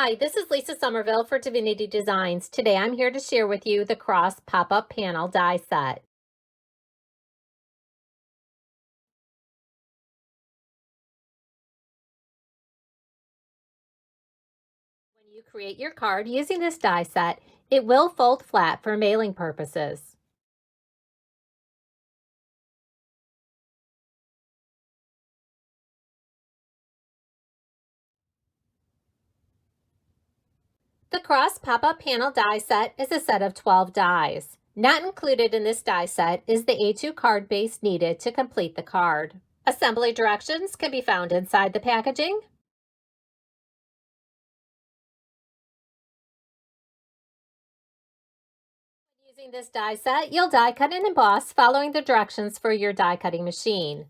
Hi, this is Lisa Somerville for Divinity Designs. Today I'm here to share with you the cross pop-up panel die set. When you create your card using this die set, it will fold flat for mailing purposes. The cross pop-up panel die set is a set of 12 dies. Not included in this die set is the A2 card base needed to complete the card. Assembly directions can be found inside the packaging. Using this die set, you'll die cut and emboss following the directions for your die cutting machine.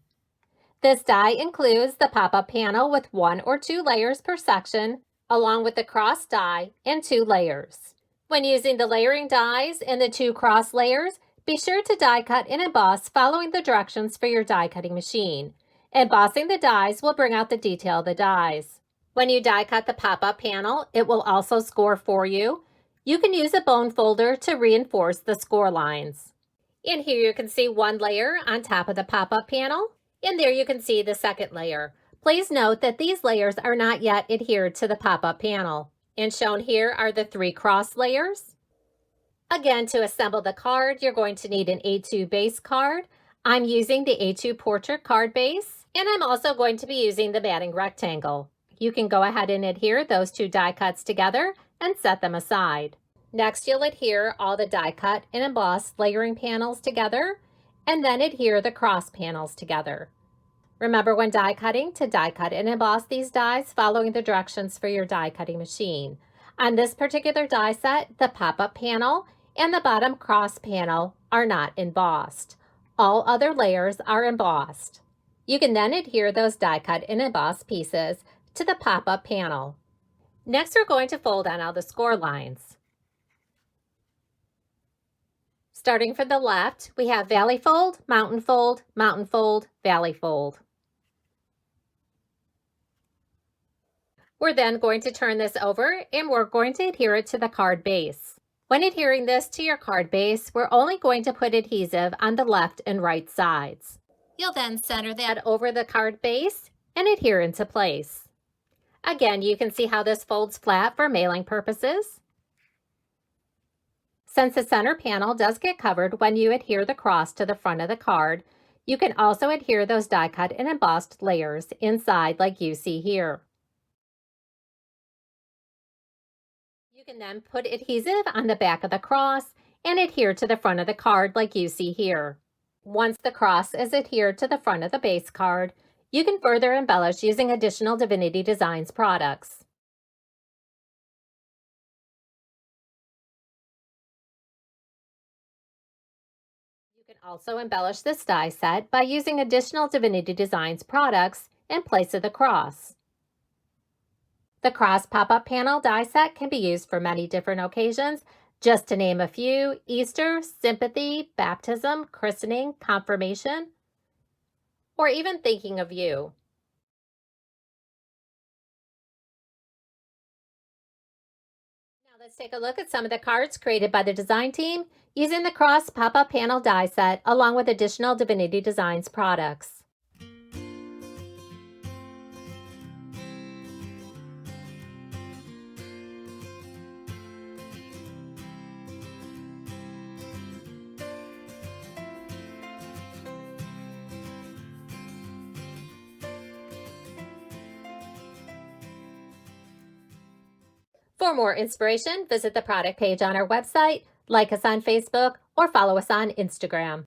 This die includes the pop-up panel with 1 or 2 layers per section, along with the cross die and 2 layers. When using the layering dies and the 2 cross layers, be sure to die cut and emboss following the directions for your die cutting machine. Embossing the dies will bring out the detail of the dies. When you die cut the pop-up panel, it will also score for you. You can use a bone folder to reinforce the score lines. And here you can see one layer on top of the pop-up panel. And there you can see the second layer. Please note that these layers are not yet adhered to the pop-up panel. And shown here are the 3 cross layers. Again, to assemble the card, you're going to need an A2 base card. I'm using the A2 portrait card base, and I'm also going to be using the matting rectangle. You can go ahead and adhere those 2 die cuts together and set them aside. Next, you'll adhere all the die cut and embossed layering panels together, and then adhere the cross panels together. Remember when die cutting to die cut and emboss these dies following the directions for your die cutting machine. On this particular die set, the pop-up panel and the bottom cross panel are not embossed. All other layers are embossed. You can then adhere those die cut and emboss pieces to the pop-up panel. Next, we're going to fold on all the score lines. Starting from the left, we have valley fold, mountain fold, mountain fold, valley fold. We're then going to turn this over and we're going to adhere it to the card base. When adhering this to your card base, we're only going to put adhesive on the left and right sides. You'll then center that over the card base and adhere into place. Again, you can see how this folds flat for mailing purposes. Since the center panel does get covered when you adhere the cross to the front of the card, you can also adhere those die cut and embossed layers inside like you see here. You can then put adhesive on the back of the cross and adhere to the front of the card like you see here. Once the cross is adhered to the front of the base card, you can further embellish using additional Divinity Designs products. You can also embellish this die set by using additional Divinity Designs products in place of the cross. The cross pop-up panel die set can be used for many different occasions. Just to name a few: Easter, sympathy, baptism, christening, confirmation, or even thinking of you. Now let's take a look at some of the cards created by the design team using the cross pop-up panel die set along with additional Divinity Designs products. For more inspiration, visit the product page on our website, like us on Facebook, or follow us on Instagram.